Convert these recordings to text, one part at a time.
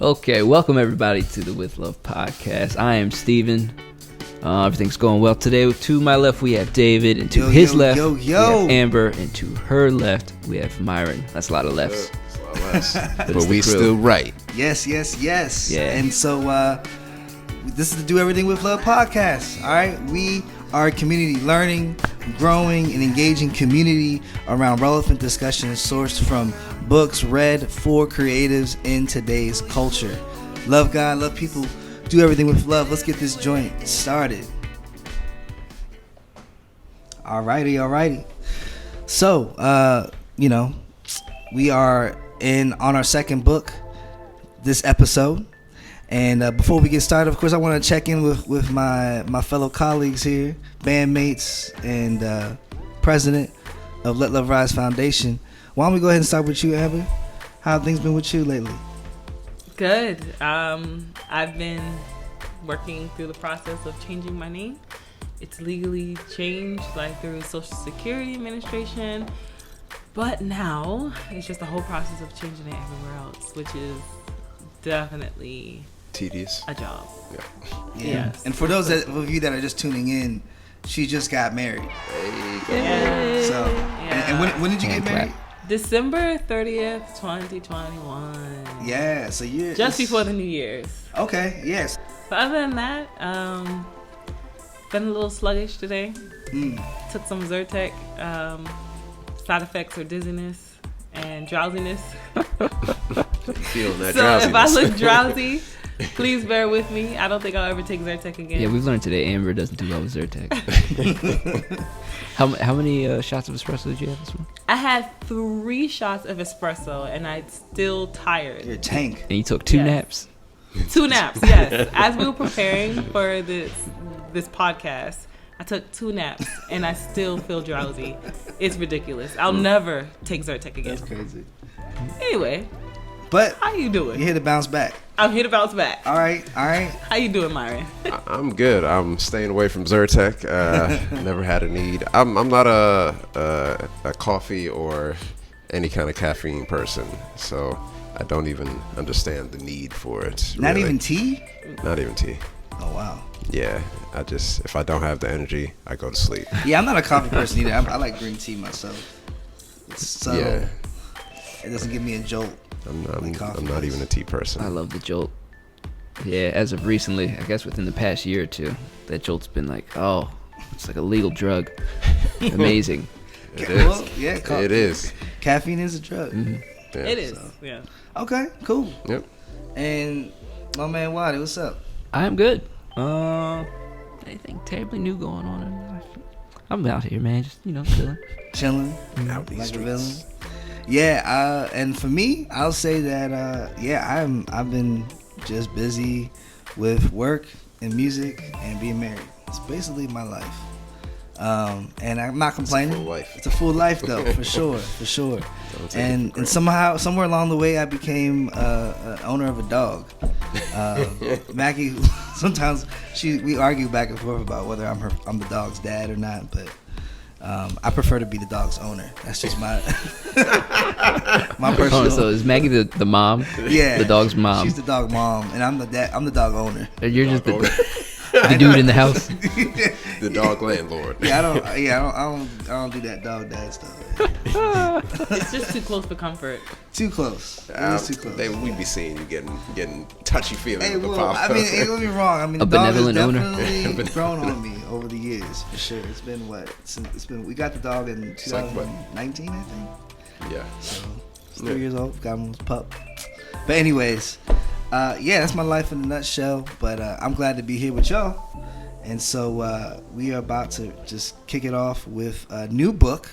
Okay, welcome everybody to the With Love podcast. I am Steven. Everything's going well today. To my left we have David, and to his left we have Amber, and to her left we have Myron. That's a lot of lefts. That's a lot of lefts. But we still right. Yes. Yeah. And so this is the Do Everything With Love podcast. All right, we are a community learning, growing, and engaging community around relevant discussions sourced from books read for creatives in today's culture. Love God, love people, do everything with love. Let's get this joint started. Alrighty. So, we are on our second book this episode. And before we get started, of course, I want to check in with my fellow colleagues here, bandmates, and president of Let Love Rise Foundation. Why don't we go ahead and start with you, Amber? How have things been with you lately? Good. I've been working through the process of changing my name. It's legally changed, through Social Security Administration. But now it's just the whole process of changing it everywhere else, which is definitely tedious. A job. Yeah. Yes. And for those of you that are just tuning in, she just got married. Hey. So, and when did you get married? December 30th, 2021. Yeah, so you're just before the New Year's. Okay, yes. But other than that, been a little sluggish today. Took some Zyrtec. Side effects are dizziness and drowsiness. Feeling that so drowsiness. If I look drowsy, please bear with me. I don't think I'll ever take Zyrtec again. Yeah, we've learned today Amber doesn't do well with Zyrtec. How many shots of espresso did you have this morning? I had 3 shots of espresso and I'm still tired. You're a tank. And you took 2 naps? 2 naps, yes. As we were preparing for this podcast, I took 2 naps and I still feel drowsy. It's ridiculous. I'll never take Zyrtec again. That's crazy. Anyway, but how you doing? You're here to bounce back. I'm here to bounce back. All right. How you doing, Myron? I'm good. I'm staying away from Zyrtec. Never had a need. I'm not a coffee or any kind of caffeine person, so I don't even understand the need for it. Not really. even tea? Not even tea. Oh, wow. Yeah, if I don't have the energy, I go to sleep. Yeah, I'm not a coffee person either. I like green tea myself. It's subtle. Yeah. It doesn't give me a jolt. I'm not even a tea person. I love the jolt. Yeah, as of recently, I guess within the past year or two, that jolt's been it's like a legal drug. Amazing. It is. Well, yeah, it is. Caffeine is a drug. Mm-hmm. Yeah. It is. Yeah. Okay, cool. Yep. And my man Waddy, what's up? I'm good. Anything terribly new going on in my life? I'm out here, man. Just Chilling. Out these like a streets. villain. Yeah, and for me, I'll say that I've been just busy with work and music and being married. It's basically my life. And I'm not complaining. It's a full life. It's a full life though, for sure. And somewhere along the way, I became an owner of a dog. Maggie, sometimes we argue back and forth about whether I'm the dog's dad or not, but I prefer to be the dog's owner. That's just my personal. Oh, so is Maggie the mom? Yeah, the dog's mom. She's the dog mom, and I'm the dad. I'm the dog owner. You're just the dude in the house. The dog landlord. Yeah, I don't do that dog dad stuff. It's just too close for comfort. Too close. It's too close. We'd be seeing you getting touchy feeling. Hey, with the well, pop. I mean, don't get me wrong. I mean, A the dog has benevolent owner. definitely grown on me over the years, for sure. It's been we got the dog in 2019, I think. Yeah. So it's 3 years old. Got him as a pup. But anyways, that's my life in a nutshell. But I'm glad to be here with y'all. And so we are about to just kick it off with a new book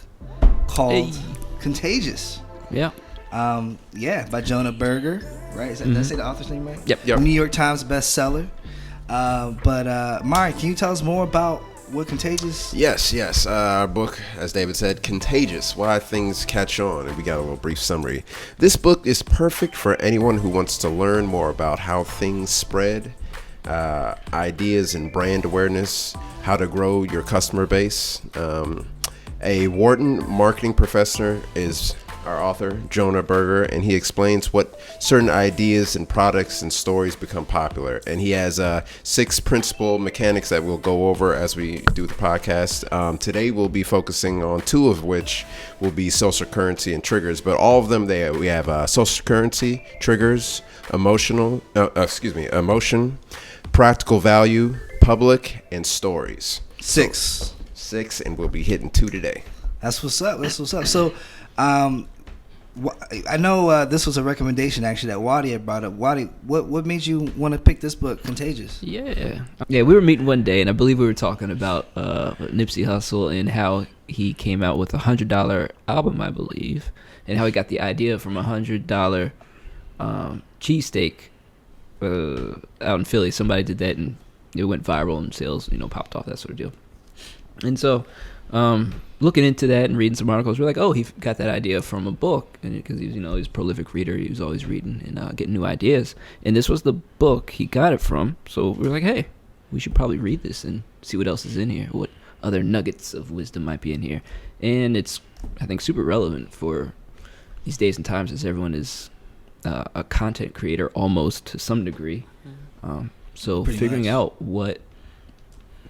called Contagious. Yeah. By Jonah Berger, right? Did I say the author's name right? Yep. New York Times bestseller. But Myron, can you tell us more about what Contagious? Yes. Our book, as David said, Contagious, Why Things Catch On, and we got a little brief summary. This book is perfect for anyone who wants to learn more about how things spread, ideas and brand awareness, how to grow your customer base. A Wharton marketing professor is our author, Jonah Berger, and he explains what certain ideas and products and stories become popular. And he has 6 principal mechanics that we'll go over as we do the podcast. Today we'll be focusing on 2 of which will be social currency and triggers. But all of them, we have social currency, triggers, emotion, practical value, public, and stories. 6, and we'll be hitting 2 today. That's what's up. So, I know this was a recommendation actually that Waddy had brought up. Waddy, what made you want to pick this book, Contagious? Yeah. We were meeting one day, and I believe we were talking about Nipsey Hussle and how he came out with $100 album, I believe, and how he got the idea from $100 cheesesteak out in Philly. Somebody did that, and it went viral, and sales, popped off, that sort of deal. And so, looking into that and reading some articles, we're like, oh, he got that idea from a book, and because he's a prolific reader, he was always reading and getting new ideas. And this was the book he got it from. So we were like, hey, we should probably read this and see what else is in here, what other nuggets of wisdom might be in here. And it's, I think, super relevant for these days and times, as everyone is a content creator almost to some degree. So Pretty figuring much. out what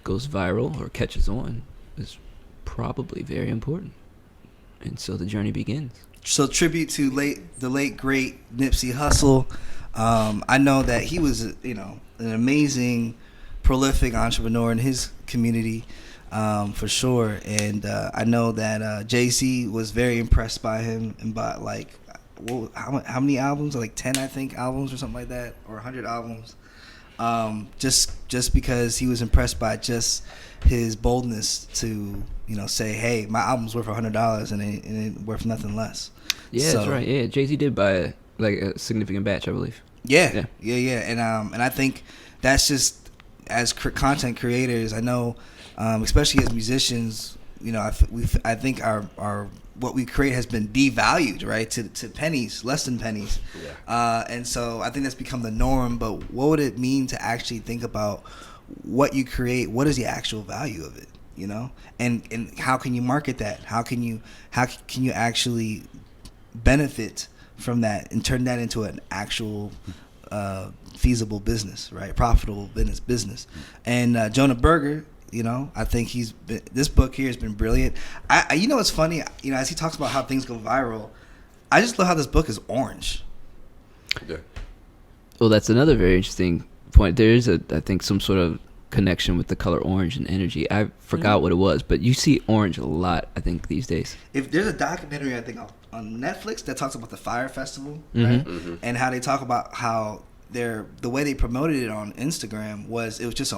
goes viral or catches on is probably very important. And so the journey begins. So tribute to the late great Nipsey Hussle. I know that he was an amazing, prolific entrepreneur in his community, for sure. And I know that Jay-Z was very impressed by him and bought how many albums? Like 10, I think, albums or something like that, or 100 albums. Just because he was impressed by just his boldness to say, hey, my album's worth $100 and it ain't worth nothing less. Yeah, that's right. Yeah, Jay-Z did buy a significant batch, I believe. Yeah. And I think that's just, as content creators, I know, especially as musicians, I think our what we create has been devalued, right, to pennies, less than pennies. Yeah. And so I think that's become the norm. But what would it mean to actually think about what you create? What is the actual value of it? And how can you market that? How can you actually benefit from that and turn that into an actual feasible business, right? Profitable business. And Jonah Berger, I think this book here has been brilliant. It's funny, as he talks about how things go viral, I just love how this book is orange. Yeah. Well, that's another very interesting point. There is I think, some sort of connection with the color orange and energy. I forgot what it was, but you see orange a lot, I think, these days. If there's a documentary, I think, on Netflix that talks about the Fire Festival, right? Mm-hmm. And how they talk about how the way they promoted it on Instagram was just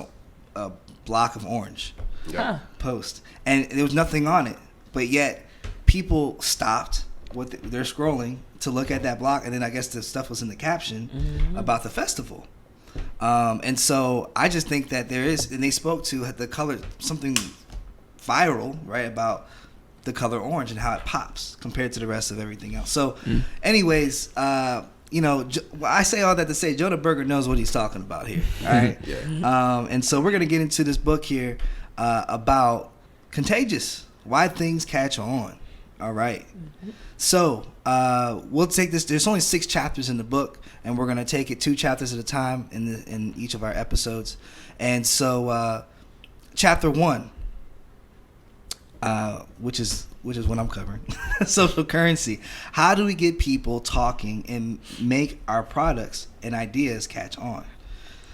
a block of orange post, and there was nothing on it, but yet people stopped what they're scrolling to look at that block, and then I guess the stuff was in the caption about the festival. And so I just think that there is, and they spoke to the color, something viral, right, about the color orange and how it pops compared to the rest of everything else. So anyways, I say all that to say Jonah Berger knows what he's talking about here. All right. Yeah. And so we're going to get into this book here about Contagious, why things catch on. All right. So we'll take this. There's only 6 chapters in the book, and we're going to take it 2 chapters at a time in each of our episodes. And so chapter 1, which is what I'm covering, social currency. How do we get people talking and make our products and ideas catch on?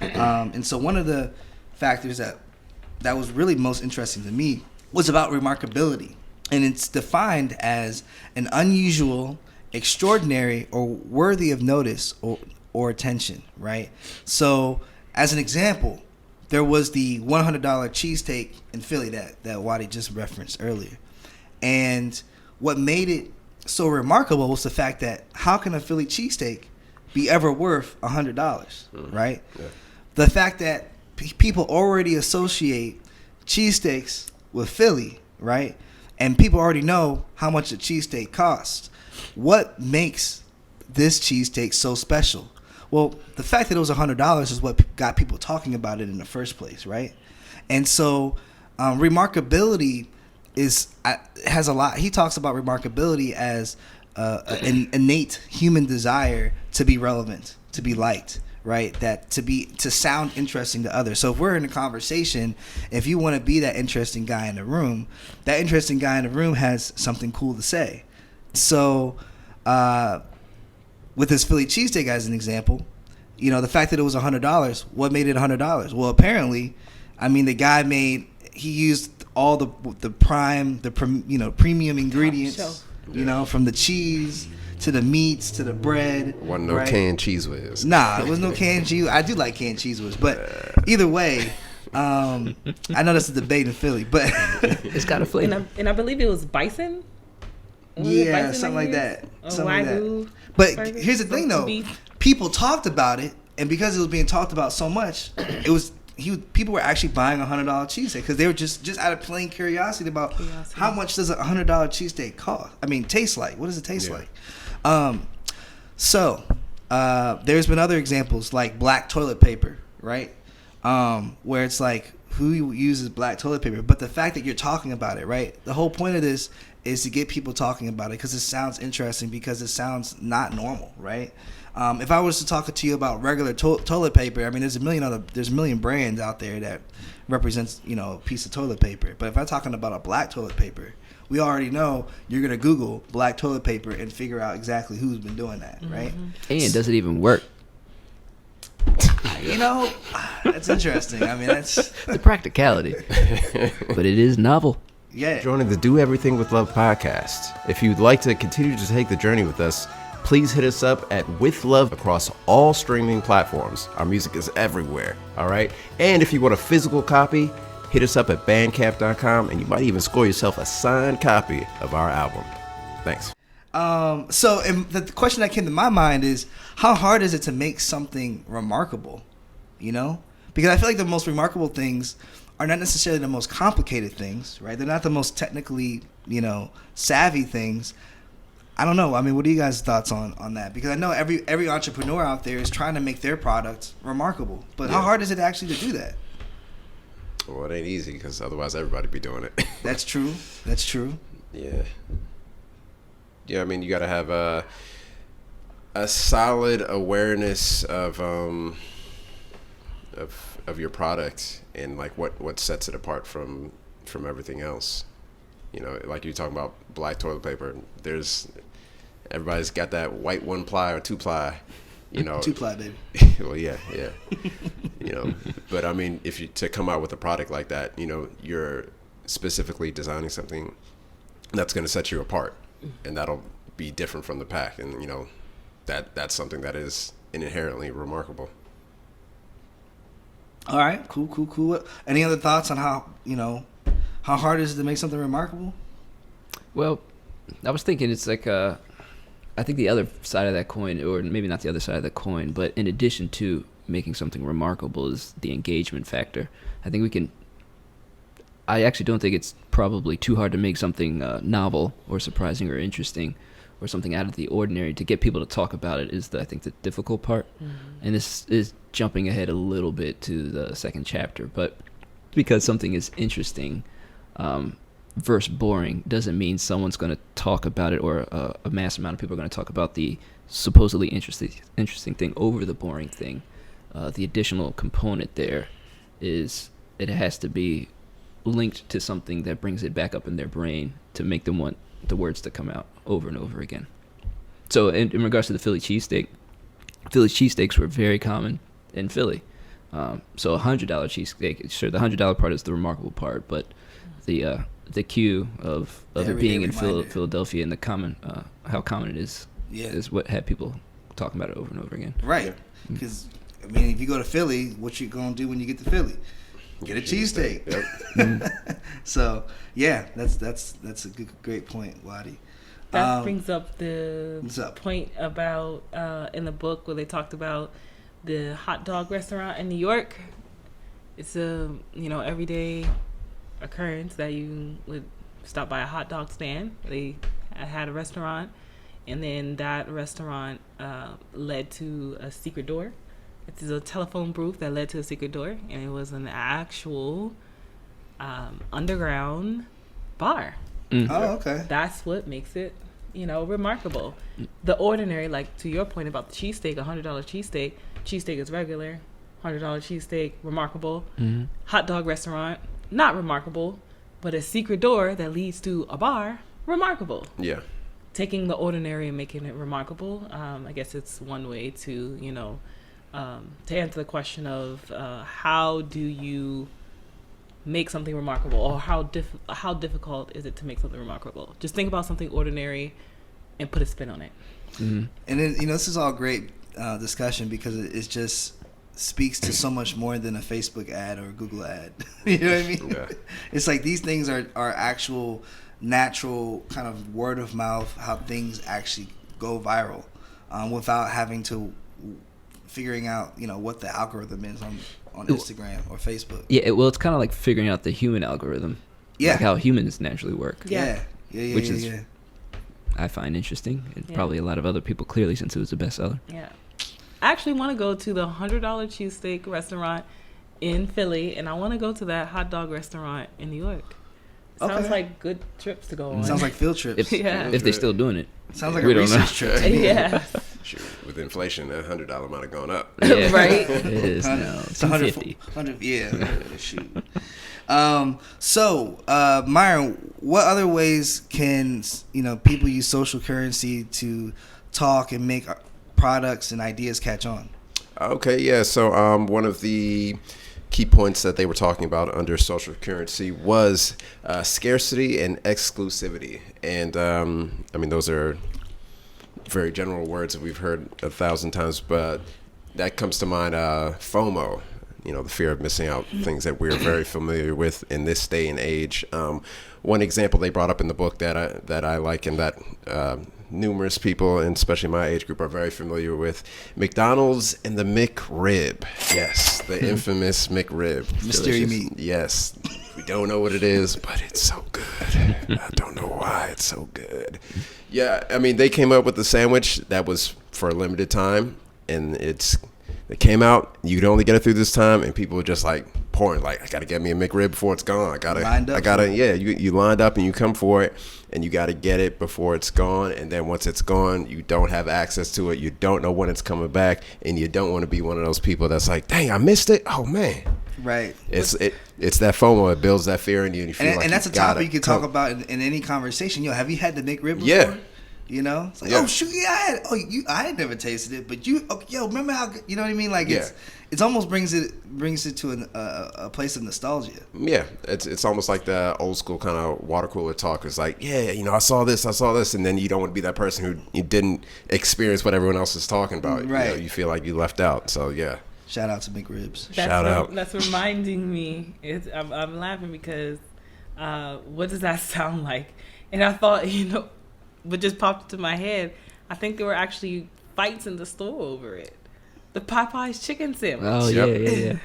And so one of the factors that was really most interesting to me was about remarkability. And it's defined as an unusual, extraordinary, or worthy of notice or attention, right? So as an example, there was the $100 cheesesteak in Philly that Waddy just referenced earlier. And what made it so remarkable was the fact that how can a Philly cheesesteak be ever worth $100, right? Yeah. The fact that people already associate cheesesteaks with Philly, right? And people already know how much a cheesesteak costs. What makes this cheesesteak so special? Well, the fact that it was $100 is what got people talking about it in the first place, right? And so remarkability has a lot. He talks about remarkability as an innate human desire to be relevant, to be liked, right? That to sound interesting to others. So if we're in a conversation, if you want to be that interesting guy in the room, that interesting guy in the room has something cool to say. So with this Philly cheesesteak as an example, you know, the fact that it was $100, what made it $100? Well, apparently, I mean, the guy he used all the premium ingredients, you know, from the cheese to the meats to the bread. Wasn't no canned cheese whiz. Nah, it was no canned cheese. I do like canned cheese whiz, but either way, I know that's a debate in Philly, but it's got a flavor. And I believe it was bison. Yeah, something like that. But here's the thing, though. People talked about it, and because it was being talked about so much, people were actually buying $100 cheesesteak because they were just out of plain curiosity about how much does a $100 cheesesteak cost? I mean, taste like. What does it taste like? So there's been other examples like black toilet paper, right? Where it's like, who uses black toilet paper? But the fact that you're talking about it, right? The whole point of this is to get people talking about it because it sounds interesting, because it sounds not normal, right? If I was to talk to you about regular toilet paper, I mean, there's a million brands out there that represents, you know, a piece of toilet paper. But if I'm talking about a black toilet paper, we already know you're gonna Google black toilet paper and figure out exactly who's been doing that, right? And does it even work? You know, that's interesting. I mean, that's the practicality, but it is novel. Yeah. Joining the Do Everything with Love podcast. If you'd like to continue to take the journey with us, please hit us up at withLove across all streaming platforms. Our music is everywhere, all right? And if you want a physical copy, hit us up at bandcamp.com, and you might even score yourself a signed copy of our album. Thanks. So the question that came to my mind is, how hard is it to make something remarkable, you know? Because I feel like the most remarkable things are not necessarily the most complicated things, right? They're not the most technically, you know, savvy things. I don't know. I mean, what are you guys' thoughts on that? Because I know every entrepreneur out there is trying to make their product remarkable. But how hard is it actually to do that? Well, it ain't easy because otherwise everybody be doing it. That's true. Yeah. Yeah, I mean, you got to have a solid awareness of your product and like what sets it apart from everything else. You know, like you're talking about black toilet paper. Everybody's got that white 1-ply or 2-ply. You know, 2-ply, baby. Well, yeah. You know, but I mean, if you to come out with a product like that, you know, you're specifically designing something that's going to set you apart, and that'll be different from the pack, and you know, that's something that is inherently remarkable. All right, cool. Any other thoughts on how hard it is to make something remarkable? Well, I was thinking it's like I think the other side of that coin, or maybe not the other side of the coin, but in addition to making something remarkable is the engagement factor. I actually don't think it's probably too hard to make something novel or surprising or interesting or something out of the ordinary. To get people to talk about it is, I think, the difficult part. And this is jumping ahead a little bit to the second chapter, but because something is interesting versus boring doesn't mean someone's going to talk about it, or a mass amount of people are going to talk about the supposedly interesting thing over the boring thing. The additional component there is it has to be linked to something that brings it back up in their brain to make them want the words to come out over and over again. So in regards to the Philly cheesesteaks were very common in Philly. So a $100 cheesesteak, sure, the $100 part is the remarkable part, but the cue of it being in Philadelphia and how common it is what had people talking about it over and over again. Right. Because, I mean, if you go to Philly, what you going to do when you get to Philly? Get a cheesesteak. Yep. So, yeah, that's a great point, Waddy. That brings up the point about in the book where they talked about the hot dog restaurant in New York. It's a everyday occurrence that you would stop by a hot dog stand. They had a restaurant, and then that restaurant led to a secret door. It's a telephone booth that led to a secret door, and it was an actual underground bar. Oh, okay. That's what makes it, remarkable. The ordinary, like to your point about the cheesesteak, $100 cheesesteak is regular. $100 cheesesteak, remarkable. Mm-hmm. Hot dog restaurant, not remarkable, but a secret door that leads to a bar, remarkable. Yeah. Taking the ordinary and making it remarkable, I guess it's one way to, to answer the question of how do you make something remarkable, or how difficult is it to make something remarkable? Just think about something ordinary and put a spin on it. Mm-hmm. And then, this is all great discussion because it just speaks to so much more than a Facebook ad or a Google ad. You know what I mean? Yeah. It's like these things are actual natural kind of word of mouth, how things actually go viral without having to figuring out, what the algorithm is on Instagram or Facebook. Yeah, well, it's kind of like figuring out the human algorithm. Yeah. Like how humans naturally work. Yeah. Which is, I find interesting. And probably a lot of other people, clearly, since it was a bestseller. Yeah. I actually want to go to the $100 cheesesteak restaurant in Philly, and I want to go to that hot dog restaurant in New York. Sounds like good trips to go on. Sounds like field trips. If they're still doing it. Sounds like a research trip. Yeah. Shoot, with inflation, that $100 might have gone up. Yeah. Right? It is now. It's 100, yeah. Shoot. So, Myron, what other ways can people use social currency to talk and make products and ideas catch on? Okay, yeah. So one of the key points that they were talking about under social currency was scarcity and exclusivity. And those are very general words that we've heard 1,000 times, but that comes to mind FOMO, the fear of missing out, things that we're very familiar with in this day and age. One example they brought up in the book that I like, and that numerous people, and especially my age group, are very familiar with: McDonald's and the McRib. Yes, the infamous McRib. Mystery meat. Yes. We don't know what it is, but it's so good. I don't know why it's so good. Yeah, they came up with a sandwich that was for a limited time, and it came out. You could only get it through this time, and people were just like pouring, like, I gotta get me a McRib before it's gone. You lined up and you come for it, and you gotta get it before it's gone. And then once it's gone, you don't have access to it. You don't know when it's coming back, and you don't want to be one of those people that's like, dang, I missed it. Oh man. Right. It's that FOMO. It builds that fear in you, and you feel and that's a topic you can talk about in any conversation. Have you had the McRib before? Yeah. It's like, oh shoot, yeah, I had never tasted it, but remember how good, you know what I mean? Like it's almost brings it to a place of nostalgia. Yeah, it's almost like the old school kind of water cooler talk. It's like, I saw this, and then you don't want to be that person who you didn't experience what everyone else is talking about. Right. You feel like you left out. So yeah. Shout out to McRibs. Shout out. That's reminding me. I'm laughing because what does that sound like? And I thought, what just popped into my head, I think there were actually fights in the store over it. The Popeye's chicken sandwich. Oh, Yeah,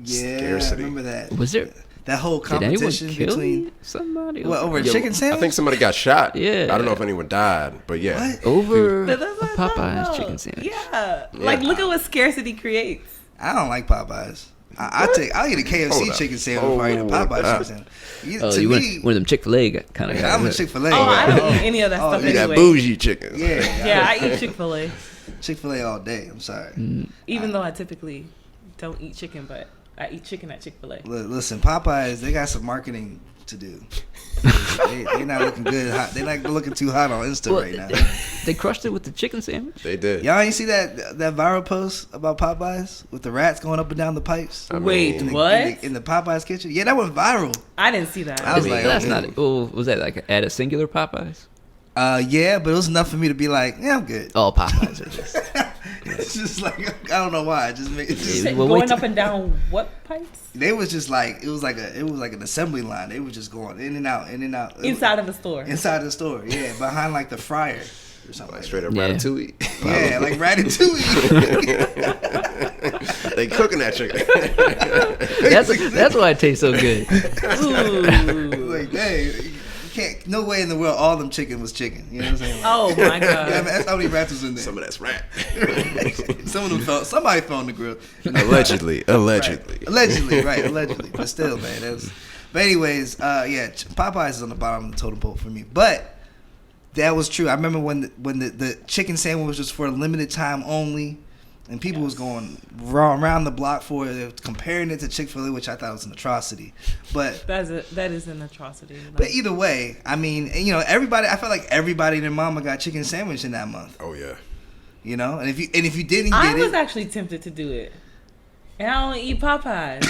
Scarcity. I remember that. Was there... That whole competition did anyone kill between somebody over a chicken sandwich? I think somebody got shot. Yeah. I don't know if anyone died, but yeah. What? over That's what I'm talking Popeye's about. chicken sandwich. Yeah. Like, look at what scarcity creates. I don't like Popeyes. I'll eat a KFC chicken sandwich before I eat a Popeyes chicken sandwich. You want one of them Chick-fil-A kind of guys. I'm a Chick-fil-A. Oh, I don't eat any of that stuff You got anyway. bougie chickens. Yeah, I eat Chick-fil-A. Chick-fil-A all day. I'm sorry. Even though I typically don't eat chicken, but I eat chicken at Chick-fil-A. Listen, Popeyes, they got some marketing to do. They not looking good. They like looking too hot on Insta right now. They crushed it with the chicken sandwich. They did. Y'all ain't see that viral post about Popeyes with the rats going up and down the pipes? Wait, what? In the Popeyes kitchen? Yeah, that went viral. I didn't see that. I was like, that's okay. not. Oh, was that like at a singular Popeyes? Yeah, but it was enough for me to be like, yeah, I'm good. Oh, Popeyes are just. It's just like, I don't know why. It just made it just, Well, Going up and down what pipes? they was just like, it was like an assembly line. They was just going in and out. Inside of the store. Inside the store, yeah, behind like the fryer or something. Like straight up Yeah. Ratatouille. Yeah, like Ratatouille. They cooking that chicken. That's why it tastes so good. Ooh. Like, dang, you can't. No way in the world all them chicken was chicken. You know what I'm saying? Like, Oh my yeah, god. man, that's how many rats was in there. Some of that's rat. Some of them somebody fell on the grill. Allegedly. Right. Allegedly. But still, man. But anyways, Popeyes is on the bottom of the totem pole for me. But That was true. I remember when the chicken sandwich was for a limited time only, and people was going around the block for it, comparing it to Chick-fil-A, which I thought was an atrocity. But that is an atrocity. But either way, I mean, you know, everybody. I felt like everybody and their mama got chicken sandwich in that month. Oh yeah. You know, and if you didn't get I was it, actually tempted to do it. And I don't eat Popeyes.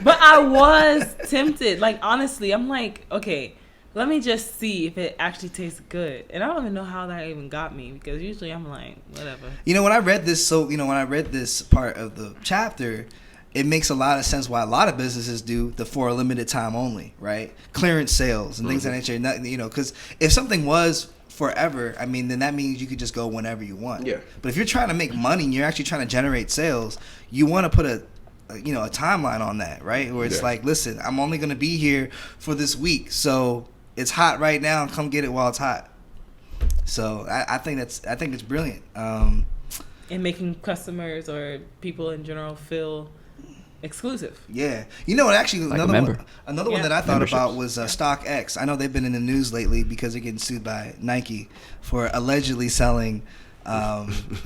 But I was tempted. Like, honestly, I'm like, okay, let me just see if it actually tastes good. And I don't even know how that even got me, because usually I'm like, whatever. You know, when I read this part of the chapter, it makes a lot of sense why a lot of businesses do the for a limited time only, right? Clearance sales and things of that nature. You know, because if something was forever, I mean, then that means you could just go whenever you want. Yeah. But if you're trying to make money and you're actually trying to generate sales, you want to put a timeline on that, right? Where it's like, listen, I'm only going to be here for this week, so it's hot right now. Come get it while it's hot. So I think it's brilliant. And making customers or people in general feel exclusive. Yeah. You know what, actually, like another one that I thought about was StockX. I know they've been in the news lately because they're getting sued by Nike for allegedly selling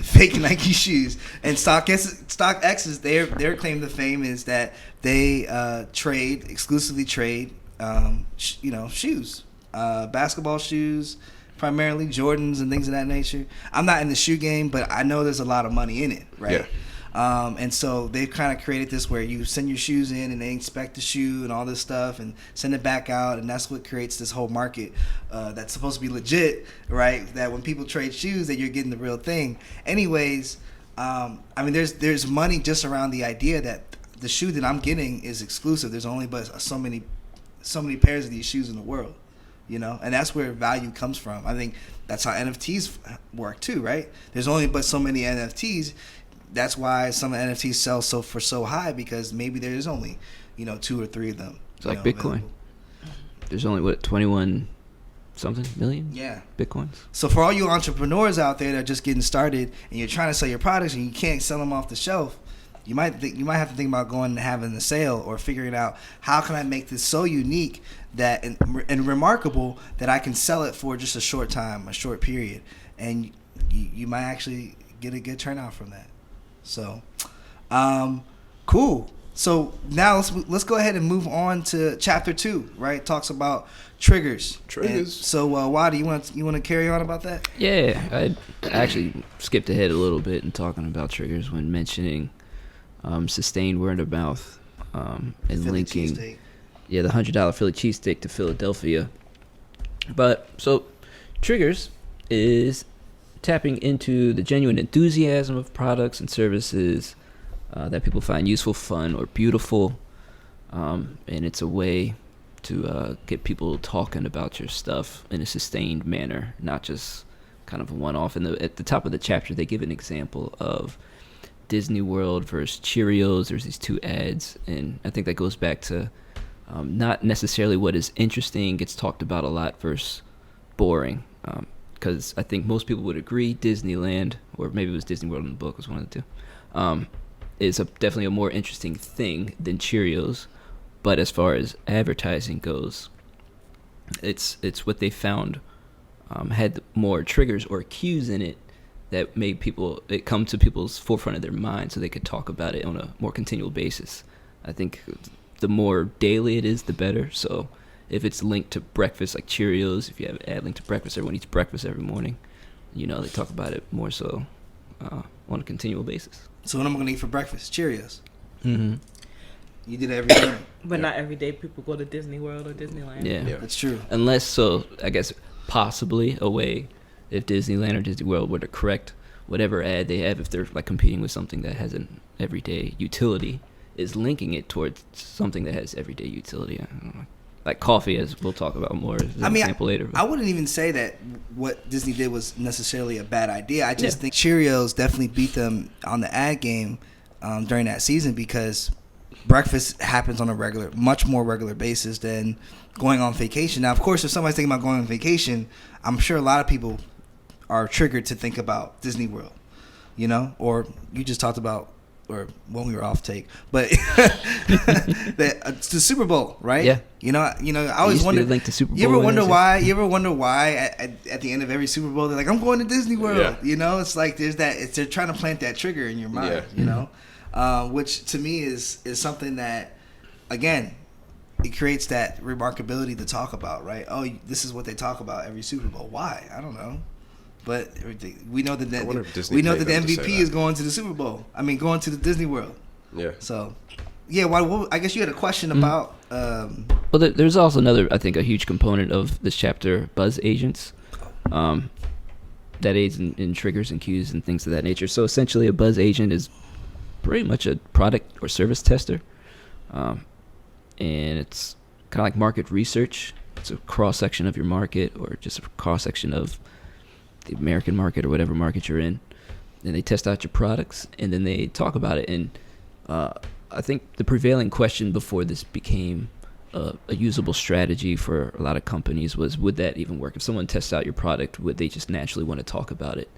fake Nike shoes. And StockX is their claim to fame is that they exclusively trade shoes, basketball shoes, primarily Jordans and things of that nature. I'm not in the shoe game, but I know there's a lot of money in it, right? Yeah. And so they've kind of created this where you send your shoes in and they inspect the shoe and all this stuff and send it back out, and that's what creates this whole market that's supposed to be legit, right? That when people trade shoes, that you're getting the real thing. Anyways, I mean, there's money just around the idea that the shoe that I'm getting is exclusive. There's only but so many pairs of these shoes in the world, you know, and that's where value comes from. I think that's how NFTs work too, right? There's only but so many NFTs. That's why some NFTs sell so high, because maybe there's only 2 or 3 of them. It's like Bitcoin. Available. There's only 21 something million Bitcoins. So for all you entrepreneurs out there that are just getting started and you're trying to sell your products and you can't sell them off the shelf, you might have to think about going and having a sale, or figuring out how can I make this so unique that and remarkable that I can sell it for just a short time, a short period, and you might actually get a good turnout from that. So, cool. So now let's go ahead and move on to chapter 2. Right, it talks about triggers. And so, Waddy, you want to carry on about that? Yeah, I actually skipped ahead a little bit in talking about triggers when mentioning sustained word of mouth and Philly linking cheesesteak. the $100 Philly cheesesteak to Philadelphia. But so triggers is tapping into the genuine enthusiasm of products and services that people find useful, fun, or beautiful, and it's a way to get people talking about your stuff in a sustained manner, not just kind of a one-off. And at the top of the chapter, they give an example of Disney World versus Cheerios. There's these 2 ads, and I think that goes back to not necessarily what is interesting gets talked about a lot versus boring. Because I think most people would agree Disneyland, or maybe it was Disney World in the book, was one of the 2, is definitely a more interesting thing than Cheerios. But as far as advertising goes, it's what they found had more triggers or cues in it that made it come to people's forefront of their mind so they could talk about it on a more continual basis. I think the more daily it is, the better. So if it's linked to breakfast, like Cheerios, if you have an ad linked to breakfast, everyone eats breakfast every morning. They talk about it more so on a continual basis. So what am I going to eat for breakfast? Cheerios. Mm-hmm. You did it every day. But not every day people go to Disney World or Disneyland. Yeah. That's true. Unless, so I guess possibly a way, if Disneyland or Disney World were to correct whatever ad they have, if they're like competing with something that has an everyday utility, is linking it towards something that has everyday utility. I don't know. Like coffee, as we'll talk about more as an example later. But I wouldn't even say that what Disney did was necessarily a bad idea. I just think Cheerios definitely beat them on the ad game during that season, because breakfast happens on a much more regular basis than going on vacation. Now, of course, if somebody's thinking about going on vacation, I'm sure a lot of people are triggered to think about Disney World, or you just talked about or when we were off take, but the Super Bowl, right? Yeah. You know, I always wonder. Link to Super Bowl. You ever wonder why at the end of every Super Bowl they're like, "I'm going to Disney World." Yeah. You know, it's like there's that. They're trying to plant that trigger in your mind. Yeah. You know, which to me is something that, again, it creates that remarkability to talk about, right? Oh, this is what they talk about every Super Bowl. Why? I don't know. But we know that the MVP is going to the Super Bowl. I mean, going to the Disney World. Yeah. So, yeah. I guess you had a question about. Well, there's also another, I think, a huge component of this chapter: buzz agents, that aids in triggers and cues and things of that nature. So essentially, a buzz agent is pretty much a product or service tester, and it's kind of like market research. It's a cross section of your market, or just a cross section of the American market or whatever market you're in, and they test out your products and then they talk about it. And I think the prevailing question before this became a usable strategy for a lot of companies was, would that even work? If someone tests out your product, would they just naturally want to talk about it?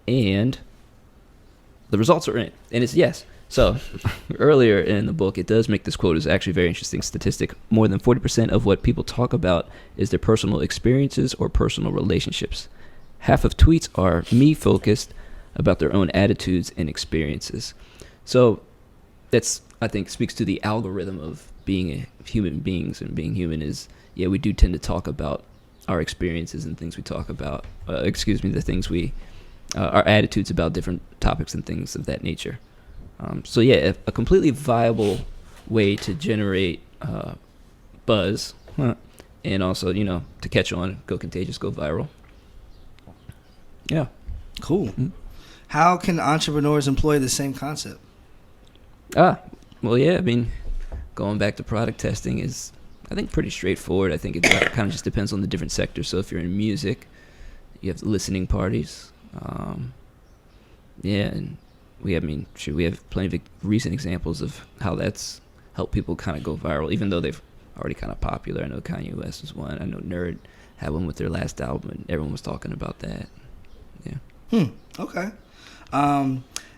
And the results are in, and it's yes. So earlier in the book, it does make this quote is actually a very interesting statistic. More than 40% of what people talk about is their personal experiences or personal relationships. Half of tweets are me-focused about their own attitudes and experiences. So that's, I think, speaks to the algorithm of being human beings. And being human is, yeah, we do tend to talk about our experiences and things we talk about. The things our attitudes about different topics and things of that nature. So yeah, a completely viable way to generate buzz, and also, to catch on, go contagious, go viral. Yeah. Cool. Mm-hmm. How can entrepreneurs employ the same concept? Well, yeah, I mean, going back to product testing is, I think, pretty straightforward. I think it kind of just depends on the different sectors. So if you're in music, you have listening parties. And we have plenty of recent examples of how that's helped people kind of go viral, even though they've already kind of popular. I know Kanye West was one. I know Nerd had one with their last album, and everyone was talking about that. Yeah. Okay.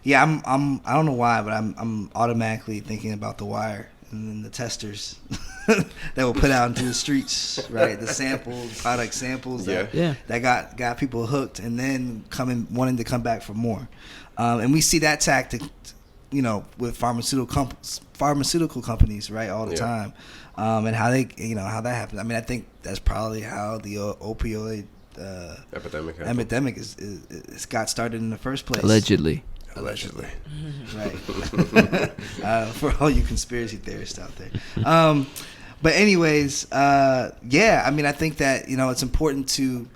Yeah, I don't know why, but I'm automatically thinking about The Wire and then the testers that were put out into the streets, right? The samples, product samples that got people hooked, and then wanting to come back for more. And we see that tactic, with pharmaceutical companies, right, all the time, and how they, how that happens. I mean, I think that's probably how the opioid epidemic is got started in the first place. Allegedly. Right. For all you conspiracy theorists out there. But anyways, I mean, I think that, it's important to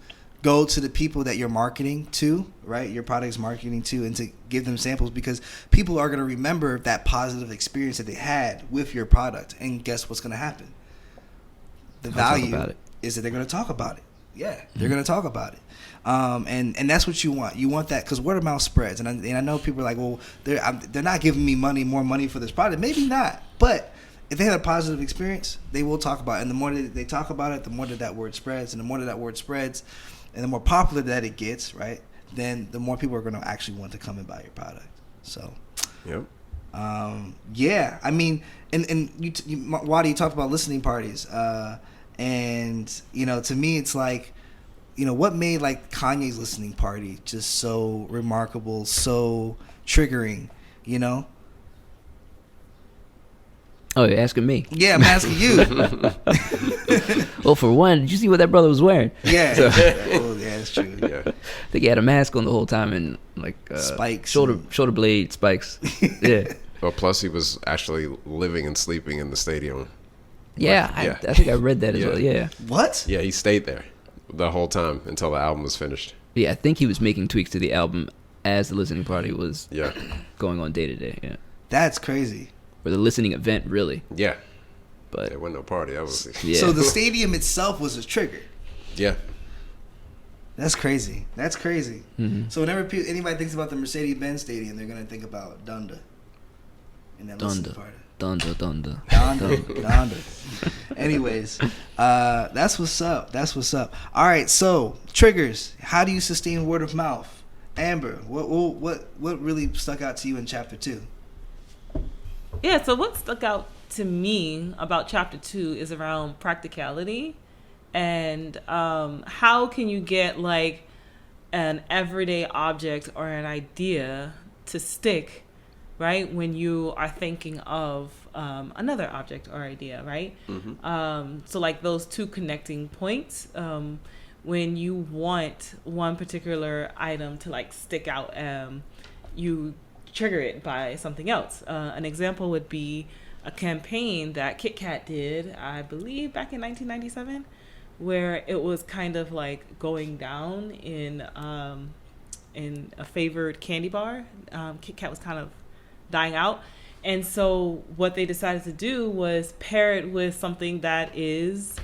go to the people that you're marketing to, right? Your product's marketing to, and to give them samples, because people are going to remember that positive experience that they had with your product. And guess what's going to happen? The value is that they're going to talk about it. Yeah, they're going to talk about it. And that's what you want. You want that, because word of mouth spreads. And I know people are like, well, they're not giving me more money for this product. Maybe not. But if they had a positive experience, they will talk about it. And the more that they talk about it, the more that word spreads. And the more that word spreads, and the more popular that it gets, right, then the more people are going to actually want to come and buy your product. So, yep. Yeah, I mean, and Waddy, you talked about listening parties. And, to me, it's like, what made like Kanye's listening party just so remarkable, so triggering, Oh, you're asking me? Yeah, I'm asking you. Well, for one, did you see what that brother was wearing? Yeah. Yeah, that's true. Yeah. I think he had a mask on the whole time, and like spikes, shoulder blade spikes. Yeah. Well, plus he was actually living and sleeping in the stadium. Yeah, I think I read that as well. Yeah. What? Yeah, he stayed there the whole time until the album was finished. Yeah, I think he was making tweaks to the album as the listening party was going on day to day. Yeah. That's crazy. Or the listening event, really. Yeah. But there wasn't no party. That was So the stadium itself was a trigger. Yeah. That's crazy. Mm-hmm. So whenever anybody thinks about the Mercedes-Benz Stadium, they're going to think about Donda. In that listening party. Donda. Anyways, that's what's up. All right, so triggers. How do you sustain word of mouth? Amber, what really stuck out to you in chapter 2? Yeah, so what stuck out to me about chapter 2 is around practicality and how can you get like an everyday object or an idea to stick, right, when you are thinking of another object or idea, right? So like those two connecting points, when you want one particular item to like stick out, you trigger it by something else. An example would be a campaign that Kit Kat did, I believe back in 1997, where it was kind of like going down in a favored candy bar. Kit Kat was kind of dying out. And so what they decided to do was pair it with something that is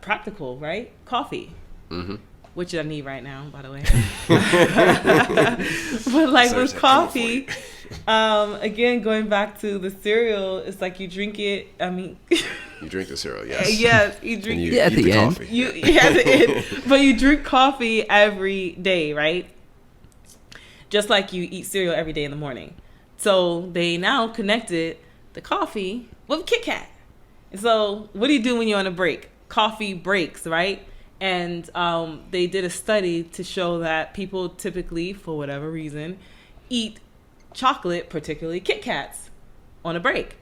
practical, right? Coffee. Which I need right now, by the way. But like with coffee, again, going back to the cereal, it's like you drink it. I mean, you drink the cereal, yes. Yes, you drink it. At the end. At the end. But you drink coffee every day, right? Just like you eat cereal every day in the morning. So they now connected the coffee with Kit Kat. And so what do you do when you're on a break? Coffee breaks, right? And they did a study to show that people typically, for whatever reason, eat chocolate, particularly Kit Kats, on a break.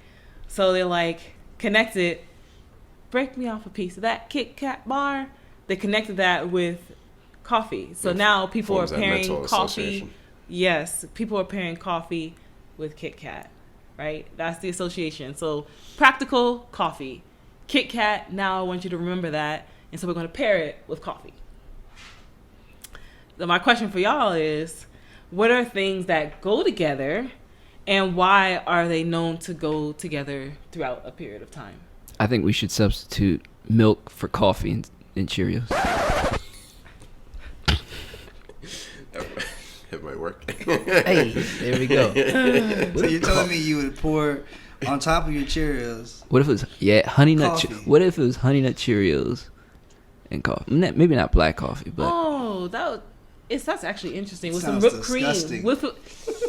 So they're like, connected, break me off a piece of that Kit Kat bar. They connected that with coffee. So now people are pairing coffee. Yes, people are pairing coffee with Kit Kat, right? That's the association. So practical, coffee. Kit Kat, now I want you to remember that. And so we're going to pair it with coffee. So my question for y'all is, what are things that go together and why are they known to go together throughout a period of time? I think we should substitute milk for coffee in Cheerios. It might work. Hey, there we go. So you're telling me you would pour on top of your Cheerios? What if it was Honey Nut? Coffee. What if it was Honey Nut Cheerios and coffee? Maybe not black coffee, but that's actually interesting with Sounds some whipped disgusting. cream, with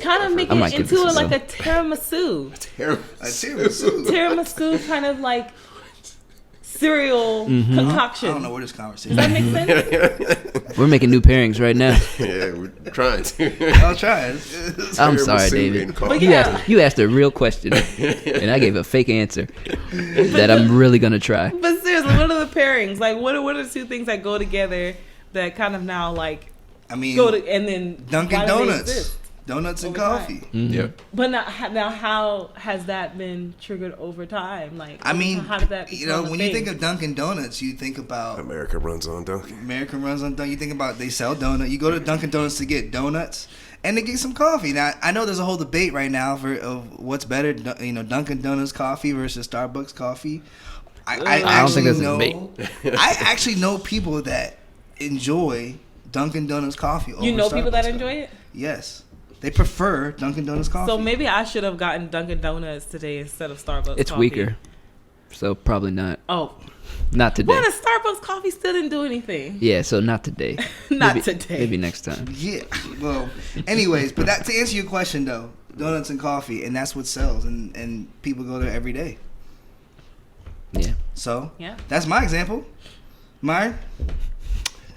kind of making it into like a tiramisu. Tiramisu kind of like cereal concoction. I don't know where this conversation. Does that make sense? we're making new pairings right now. Yeah, we're trying to. I'll try it. I'm sorry, David. But You asked a real question, and I gave a fake answer that I'm really gonna try. But seriously, what are the pairings? Like, what are the two things that go together that kind of now like go to, and then Dunkin' Donuts, donuts and coffee. Yep. But now, how has that been triggered over time? Like, I mean, how did that become a when thing? you think of Dunkin' Donuts, you think about America runs on Dunkin'. You think about they sell donuts. You go to Dunkin' Donuts to get donuts and to get some coffee. Now I know there's a whole debate right now of what's better, Dunkin' Donuts coffee versus Starbucks coffee. I don't think that's a know. debate. I actually know people that enjoy Dunkin' Donuts coffee. Over people that Starbucks enjoy coffee. it? Yes. They prefer Dunkin' Donuts coffee. So maybe I should have gotten Dunkin' Donuts today instead of Starbucks It's coffee. weaker, so probably not. Oh. Not today. But a Starbucks coffee still didn't do anything. Yeah, so not today. Not today. Maybe next time. Yeah. Well, anyways, but to answer your question though, donuts and coffee, and that's what sells, and people go there every day. Yeah. So Yeah. that's my example. Myron?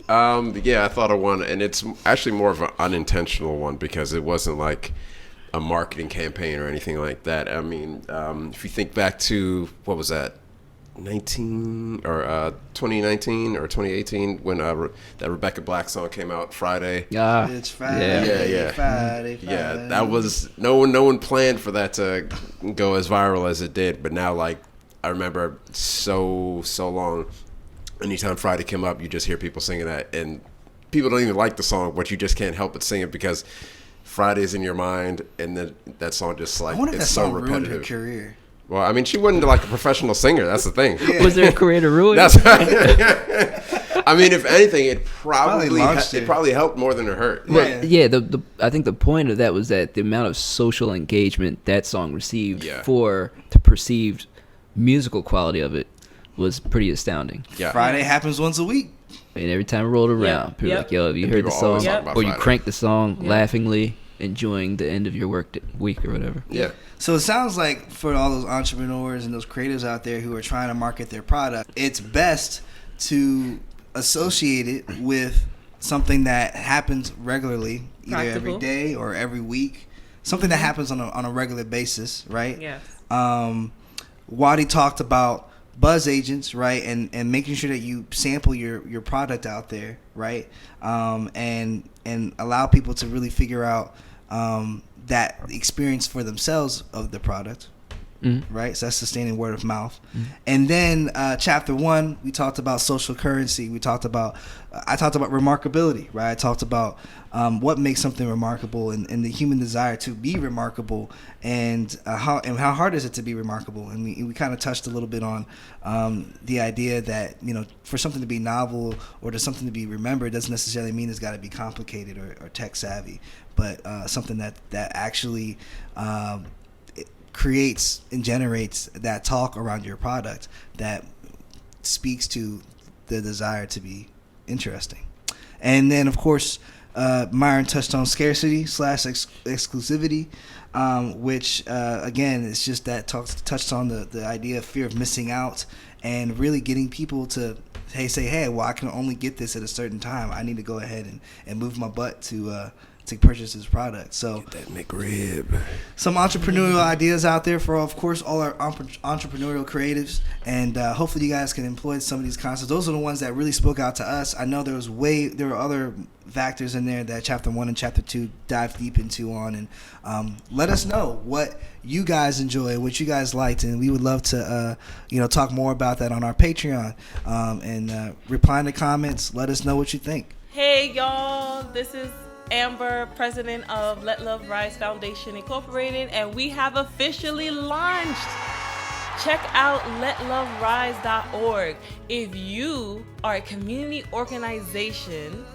Yeah, I thought of one, and it's actually more of an unintentional one because it wasn't like a marketing campaign or anything like that. I mean, if you think back to, what was that, 2019 or 2018 when that Rebecca Black song came out, Friday. It's Friday. Yeah. Friday. Yeah, that was no one planned for that to go as viral as it did, but now like I remember so long. Anytime Friday came up, you just hear people singing that, and people don't even like the song, but you just can't help but sing it because Friday's in your mind, and then that song just like I wonder if that it's so song ruined her repetitive. career. Well, I mean, she wasn't like a professional singer. That's the thing. Yeah. Was there a career to ruin? That's I mean, if anything, it probably helped more than it hurt. Well, yeah. I think the point of that was that the amount of social engagement that song received for the perceived musical quality of it was pretty astounding. Yeah. Friday happens once a week. And every time it rolled around, people were like, yo, have you heard the people always song? talk about Or you Friday. cranked the song laughingly enjoying the end of your week or whatever. Yeah. So it sounds like for all those entrepreneurs and those creatives out there who are trying to market their product, it's best to associate it with something that happens regularly, either every day or every week, something that happens on a regular basis, right? Yes. Waddy talked about buzz agents, right, and making sure that you sample your product out there, right, and allow people to really figure out that experience for themselves of the product. Right, so that's sustaining word of mouth. And then chapter 1, we talked about social currency. I talked about remarkability, right? I talked about what makes something remarkable and the human desire to be remarkable, and how hard is it to be remarkable. And we kind of touched a little bit on the idea that, you know, for something to be novel or to something to be remembered doesn't necessarily mean it's got to be complicated or tech savvy, but something that actually creates and generates that talk around your product that speaks to the desire to be interesting. And then, of course, Myron touched on scarcity / exclusivity, which again, it's just that touched on the idea of fear of missing out and really getting people to say, hey, well, I can only get this at a certain time. I need to go ahead and move my butt to purchase this product. So get that McRib. Some entrepreneurial ideas out there for, of course, all our entrepreneurial creatives, and hopefully you guys can employ some of these concepts. Those are the ones that really spoke out to us. I know there were other factors in there that chapter 1 and chapter 2 dive deep into and let us know what you guys enjoy, what you guys liked, and we would love to talk more about that on our Patreon, and reply in the comments. Let us know what you think. Hey y'all, this is Amber, president of Let Love Rise Foundation Incorporated, and we have officially launched. Check out withLove.org. If you are a community organization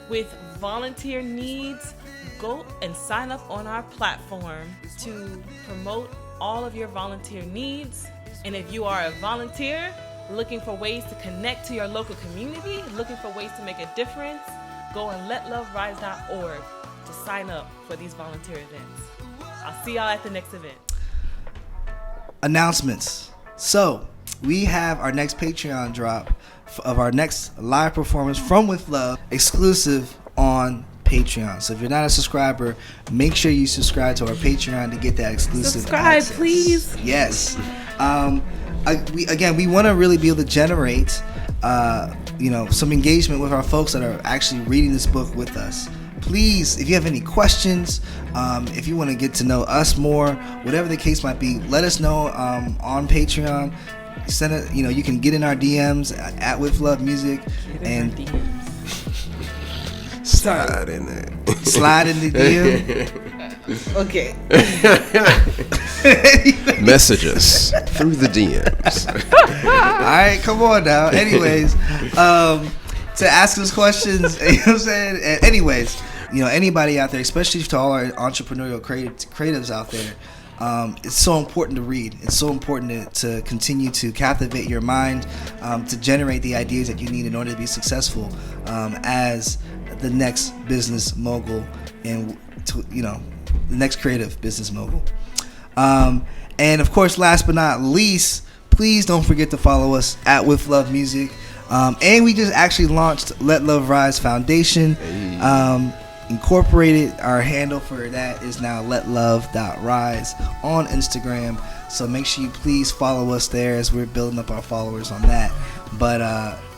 with volunteer needs, go and sign up on our platform to promote all of your volunteer needs. And if you are a volunteer looking for ways to connect to your local community, looking for ways to make a difference, go on withLove.org to sign up for these volunteer events. I'll see y'all at the next event. Announcements. So we have our next Patreon drop of our next live performance from With Love, exclusive on Patreon. So if you're not a subscriber, make sure you subscribe to our Patreon to get that exclusive Subscribe, access. please. Yes. We want to really be able to generate some engagement with our folks that are actually reading this book with us. Please, if you have any questions, if you want to get to know us more, whatever the case might be, let us know on Patreon. Send it. You can get in our DMs at withLove Music and slide in there. Slide in the DM. Okay. Messages through the DMs. All right, come on now. Anyways, to ask us questions, you know what I'm saying? And anyways, anybody out there, especially to all our entrepreneurial creatives out there, it's so important to read. It's so important to continue to captivate your mind, to generate the ideas that you need in order to be successful as the next business mogul and the next creative business mogul. And of course, last but not least, please don't forget to follow us at withLove Music. And we just actually launched Let Love Rise Foundation Incorporated. Our handle for that is now letlove.rise on Instagram. So make sure you please follow us there as we're building up our followers on that. But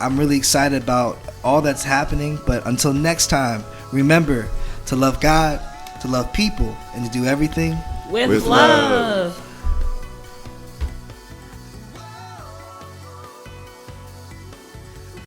I'm really excited about all that's happening. But until next time, remember to love God, to love people, and to do everything with love.